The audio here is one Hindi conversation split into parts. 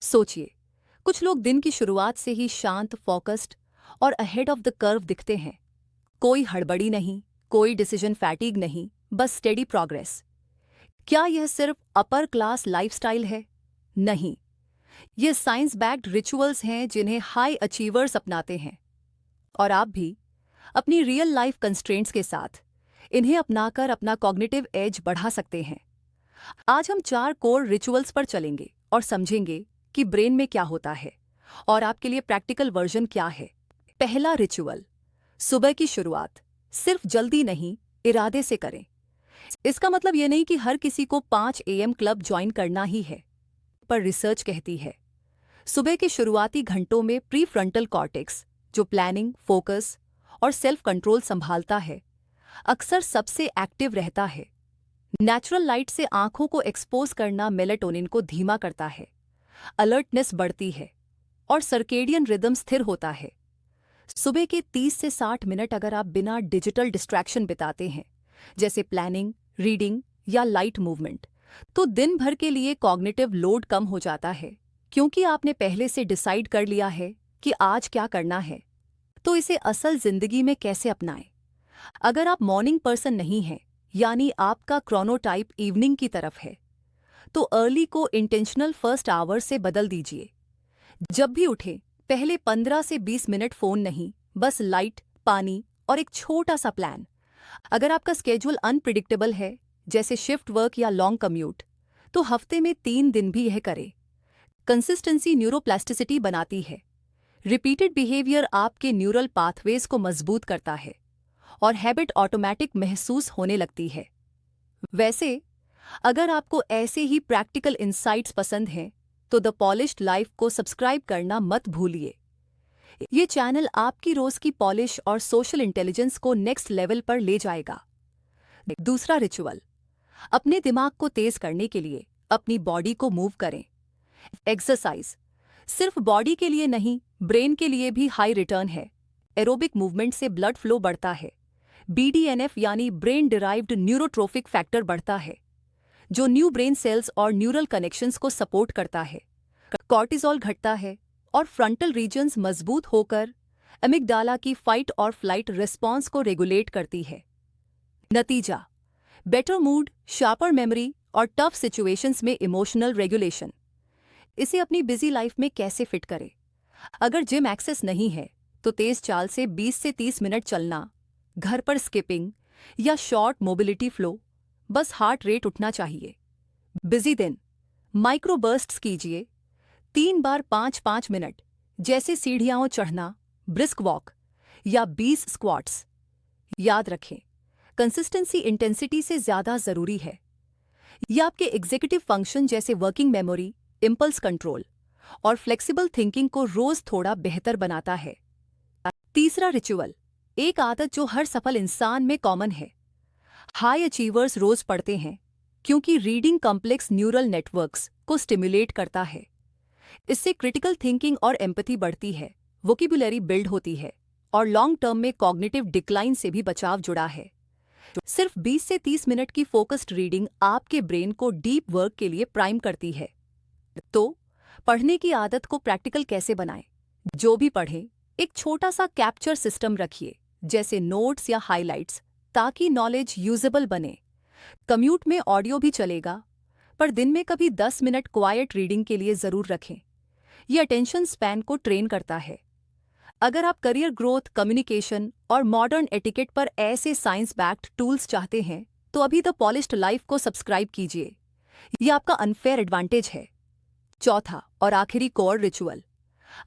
सोचिए, कुछ लोग दिन की शुरुआत से ही शांत, फोकस्ड और अहेड ऑफ द कर्व दिखते हैं। कोई हड़बड़ी नहीं, कोई डिसीजन फैटिग नहीं, बस स्टेडी प्रोग्रेस। क्या यह सिर्फ अपर क्लास लाइफस्टाइल है? नहीं, ये साइंस बैक्ड रिचुअल्स हैं जिन्हें हाई अचीवर्स अपनाते हैं। और आप भी अपनी रियल लाइफ कंस्ट्रेंट्स के साथ इन्हें अपनाकर अपना कॉग्निटिव एज बढ़ा सकते हैं। आज हम 4 कोर रिचुअल्स पर चलेंगे और समझेंगे कि ब्रेन में क्या होता है और आपके लिए प्रैक्टिकल वर्जन क्या है। पहला रिचुअल, सुबह की शुरुआत सिर्फ जल्दी नहीं, इरादे से करें। इसका मतलब यह नहीं कि हर किसी को 5 AM क्लब ज्वाइन करना ही है, पर रिसर्च कहती है सुबह के शुरुआती घंटों में प्री फ्रंटल कॉर्टेक्स, जो प्लानिंग, फोकस और सेल्फ कंट्रोल संभालता है, अक्सर सबसे एक्टिव रहता है। नेचुरल लाइट से आंखों को एक्सपोज करना मेलेटोनिन को धीमा करता है, अलर्टनेस बढ़ती है और सर्केडियन रिदम स्थिर होता है। सुबह के 30 से 60 मिनट अगर आप बिना डिजिटल डिस्ट्रैक्शन बिताते हैं, जैसे प्लानिंग, रीडिंग या लाइट मूवमेंट, तो दिन भर के लिए कॉग्निटिव लोड कम हो जाता है, क्योंकि आपने पहले से डिसाइड कर लिया है कि आज क्या करना है। तो इसे असल जिंदगी में कैसे अपनाएं? अगर आप मॉर्निंग पर्सन नहीं हैं, यानी आपका क्रोनोटाइप इवनिंग की तरफ है, तो अर्ली को इंटेंशनल फर्स्ट आवर से बदल दीजिए। जब भी उठें, पहले 15 से 20 मिनट फोन नहीं, बस लाइट, पानी और एक छोटा सा प्लान। अगर आपका स्केड्यूल अनप्रिडिक्टेबल है, जैसे शिफ्ट वर्क या लॉन्ग कम्यूट, तो हफ्ते में 3 दिन भी यह करें। कंसिस्टेंसी न्यूरोप्लास्टिसिटी बनाती है। रिपीटेड बिहेवियर आपके न्यूरल पाथवेज को मजबूत करता है और हैबिट ऑटोमेटिक महसूस होने लगती है। वैसे, अगर आपको ऐसे ही प्रैक्टिकल इंसाइट्स पसंद हैं, तो द पॉलिश्ड लाइफ को सब्सक्राइब करना मत भूलिए। ये चैनल आपकी रोज की पॉलिश और सोशल इंटेलिजेंस को नेक्स्ट लेवल पर ले जाएगा। दूसरा रिचुअल, अपने दिमाग को तेज करने के लिए अपनी बॉडी को मूव करें। एक्सरसाइज सिर्फ बॉडी के लिए नहीं, ब्रेन के लिए भी हाई रिटर्न है। एरोबिक मूवमेंट से ब्लड फ्लो बढ़ता है, BDNF यानी ब्रेन डिराइव्ड न्यूरोट्रोफिक फैक्टर बढ़ता है, जो न्यू ब्रेन सेल्स और न्यूरल कनेक्शंस को सपोर्ट करता है। कॉर्टिसोल घटता है और फ्रंटल रीजन्स मजबूत होकर अमिगडाला की फाइट और फ्लाइट रिस्पॉन्स को रेगुलेट करती है। नतीजा, बेटर मूड, शार्पर मेमोरी और टफ सिचुएशंस में इमोशनल रेगुलेशन। इसे अपनी बिजी लाइफ में कैसे फिट करें? अगर जिम एक्सेस नहीं है, तो तेज चाल से 20 से 30 मिनट चलना, घर पर स्किपिंग या शॉर्ट मोबिलिटी फ्लो, बस हार्ट रेट उठना चाहिए। बिजी दिन, माइक्रो बर्स्ट्स कीजिए, 3 बार 5-5 मिनट, जैसे सीढ़ियां चढ़ना, ब्रिस्क वॉक या 20 स्क्वाट्स। याद रखें, कंसिस्टेंसी इंटेंसिटी से ज्यादा जरूरी है। यह आपके एग्जीक्यूटिव फंक्शन जैसे वर्किंग मेमोरी, इंपल्स कंट्रोल और फ्लेक्सिबल थिंकिंग को रोज थोड़ा बेहतर बनाता है। तीसरा रिचुअल, एक आदत जो हर सफल इंसान में कॉमन है। हाई अचीवर्स रोज पढ़ते हैं, क्योंकि रीडिंग कॉम्प्लेक्स न्यूरल नेटवर्क्स को स्टिमुलेट करता है। इससे क्रिटिकल थिंकिंग और एम्पैथी बढ़ती है, वोकेबुलरी बिल्ड होती है और लॉन्ग टर्म में कॉग्निटिव डिक्लाइन से भी बचाव जुड़ा है। सिर्फ 20 से 30 मिनट की फोकस्ड रीडिंग आपके ब्रेन को डीप वर्क के लिए प्राइम करती है। तो पढ़ने की आदत को प्रैक्टिकल कैसे बनाएं? जो भी पढ़ें, एक छोटा सा कैप्चर सिस्टम रखिए, जैसे नोट्स या हाइलाइट्स, ताकि नॉलेज यूजेबल बने। कम्यूट में ऑडियो भी चलेगा, पर दिन में कभी 10 मिनट क्वाइट रीडिंग के लिए जरूर रखें। यह अटेंशन स्पैन को ट्रेन करता है। अगर आप करियर ग्रोथ, कम्युनिकेशन और मॉडर्न एटिकेट पर ऐसे साइंस बैक्ड टूल्स चाहते हैं, तो अभी द पॉलिश्ड लाइफ को सब्सक्राइब कीजिए। यह आपका अनफेयर एडवांटेज है। चौथा और आखिरी कोर रिचुअल,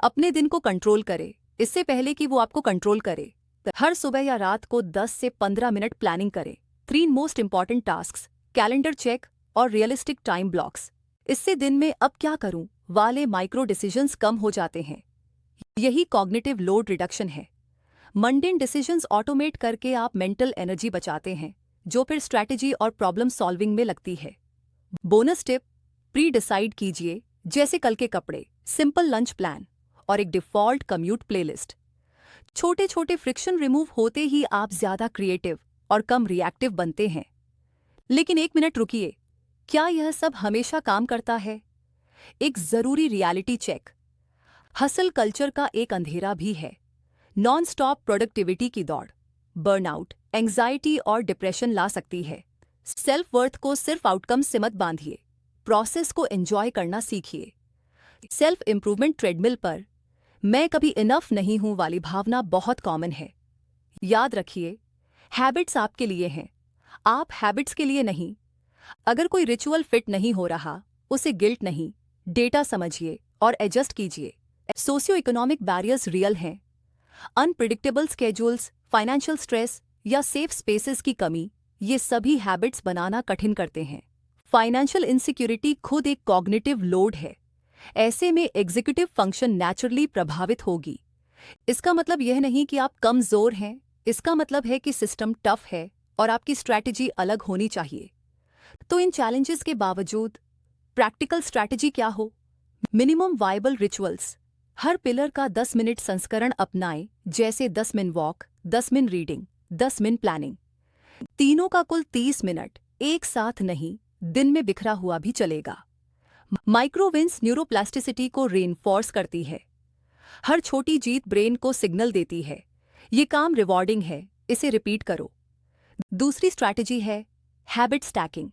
अपने दिन को कंट्रोल करें इससे पहले कि वो आपको कंट्रोल करे। हर सुबह या रात को 10 से 15 मिनट प्लानिंग करें। 3 most important tasks, calendar check और रियलिस्टिक टाइम ब्लॉक्स। इससे दिन में अब क्या करूं वाले माइक्रो डिसीजंस कम हो जाते हैं। यही कॉग्निटिव लोड रिडक्शन है। मंडेन डिसीजंस ऑटोमेट करके आप मेंटल एनर्जी बचाते हैं, जो फिर स्ट्रैटेजी और प्रॉब्लम सॉल्विंग में लगती है। बोनस टिप, प्री डिसाइड कीजिए, जैसे कल के कपड़े, सिंपल लंच प्लान और एक डिफॉल्ट कम्यूट प्लेलिस्ट। छोटे छोटे फ्रिक्शन रिमूव होते ही आप ज्यादा क्रिएटिव और कम रिएक्टिव बनते हैं। लेकिन एक मिनट रुकिए, क्या यह सब हमेशा काम करता है? एक जरूरी रियलिटी चेक। हसल कल्चर का एक अंधेरा भी है। नॉन स्टॉप प्रोडक्टिविटी की दौड़ बर्नआउट, एंग्जाइटी और डिप्रेशन ला सकती है। सेल्फ वर्थ को सिर्फ आउटकम से मत बांधिए, प्रोसेस को एंजॉय करना सीखिए। सेल्फ इंप्रूवमेंट ट्रेडमिल पर मैं कभी इनफ नहीं हूं वाली भावना बहुत कॉमन है। याद रखिए, हैबिट्स आपके लिए हैं, आप हैबिट्स के लिए नहीं। अगर कोई रिचुअल फिट नहीं हो रहा, उसे गिल्ट नहीं, डेटा समझिए और एडजस्ट कीजिए। सोशियो इकोनॉमिक बैरियर्स रियल हैं। अनप्रिडिक्टेबल स्केड्यूल्स, फाइनेंशियल स्ट्रेस या सेफ स्पेसेस की कमी, ये सभी हैबिट्स बनाना कठिन करते हैं। फाइनेंशियल इनसिक्योरिटी खुद एक कॉग्निटिव लोड है। ऐसे में एग्जीक्यूटिव फंक्शन नेचुरली प्रभावित होगी। इसका मतलब यह नहीं कि आप कमजोर हैं, इसका मतलब है कि सिस्टम टफ है और आपकी स्ट्रैटेजी अलग होनी चाहिए। तो इन चैलेंजेस के बावजूद प्रैक्टिकल स्ट्रैटेजी क्या हो? Minimum viable rituals. हर पिलर का 10 मिनट संस्करण अपनाएं, जैसे 10 minute walk, 10 minute reading, 10 minute planning. तीनों का कुल 30 मिनट, एक साथ नहीं, दिन में बिखरा हुआ भी चलेगा। माइक्रोविंस न्यूरोप्लास्टिसिटी को रेनफोर्स करती है। हर छोटी जीत ब्रेन को सिग्नल देती है, ये काम रिवॉर्डिंग है, इसे रिपीट करो। दूसरी स्ट्रैटेजी है हैबिट स्टैकिंग।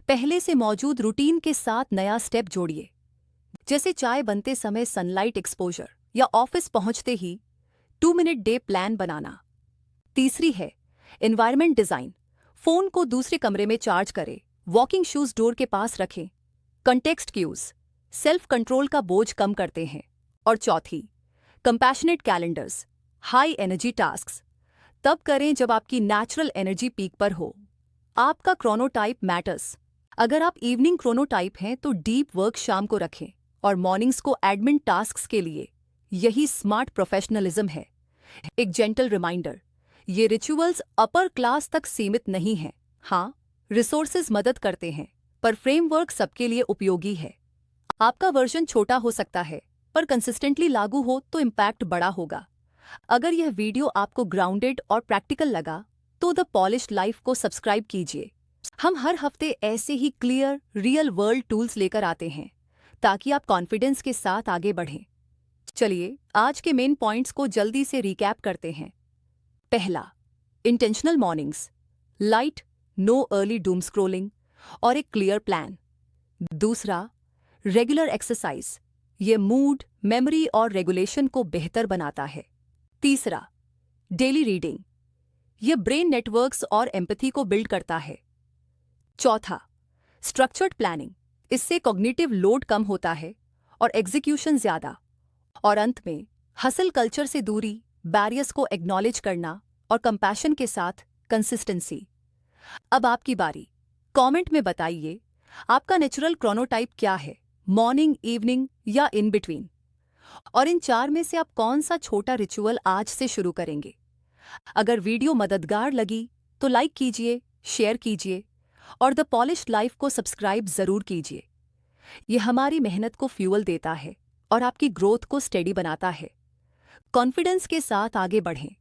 पहले से मौजूद रूटीन के साथ नया स्टेप जोड़िए, जैसे चाय बनते समय सनलाइट एक्सपोजर या ऑफिस पहुंचते ही 2 मिनट डे प्लान बनाना। तीसरी है एनवायरनमेंट डिजाइन। फोन को दूसरे कमरे में चार्ज करें, वॉकिंग शूज डोर के पास रखें। कंटेक्स्ट क्यूज सेल्फ कंट्रोल का बोझ कम करते हैं। और चौथी, compassionate calendars. High energy tasks तब करें जब आपकी नेचुरल एनर्जी पीक पर हो। आपका क्रोनोटाइप मैटर्स। अगर आप इवनिंग क्रोनोटाइप हैं तो डीप वर्क शाम को रखें और मॉर्निंग्स को एडमिन टास्क्स के लिए। यही स्मार्ट प्रोफेशनलिज्म है। एक जेंटल रिमाइंडर, ये रिचुअल्स अपर क्लास तक सीमित नहीं हैं। हाँ, रिसोर्सेज मदद करते हैं, पर फ्रेमवर्क सबके लिए उपयोगी है। आपका वर्जन छोटा हो सकता है, पर कंसिस्टेंटली लागू हो तो इम्पैक्ट बड़ा होगा। अगर यह वीडियो आपको ग्राउंडेड और प्रैक्टिकल लगा तो द पॉलिश्ड लाइफ को सब्सक्राइब कीजिए। हम हर हफ्ते ऐसे ही क्लियर, रियल वर्ल्ड टूल्स लेकर आते हैं ताकि आप कॉन्फिडेंस के साथ आगे बढ़ें। चलिए आज के मेन पॉइंट्स को जल्दी से रिकैप करते हैं। पहला, intentional mornings, light, know early Doom scrolling और एक क्लियर प्लान। दूसरा, रेगुलर एक्सरसाइज, ये मूड, मेमोरी और रेगुलेशन को बेहतर बनाता है। तीसरा, डेली रीडिंग, ये ब्रेन नेटवर्क्स और एम्पैथी को बिल्ड करता है। चौथा, स्ट्रक्चर्ड प्लानिंग, इससे कॉग्निटिव लोड कम होता है और एग्जीक्यूशन ज्यादा। और अंत में, हसल कल्चर से दूरी, बैरियर्स को एक्नॉलेज करना और कंपैशन के साथ कंसिस्टेंसी। अब आपकी बारी। कमेंट में बताइए आपका नेचुरल क्रोनोटाइप क्या है, मॉर्निंग, इवनिंग या इन बिटवीन। और इन 4 में से आप कौन सा छोटा रिचुअल आज से शुरू करेंगे। अगर वीडियो मददगार लगी तो लाइक कीजिए, शेयर कीजिए और द पॉलिश्ड लाइफ को सब्सक्राइब जरूर कीजिए। यह हमारी मेहनत को फ्यूल देता है और आपकी ग्रोथ को स्टेडी बनाता है। कॉन्फिडेंस के साथ आगे बढ़ें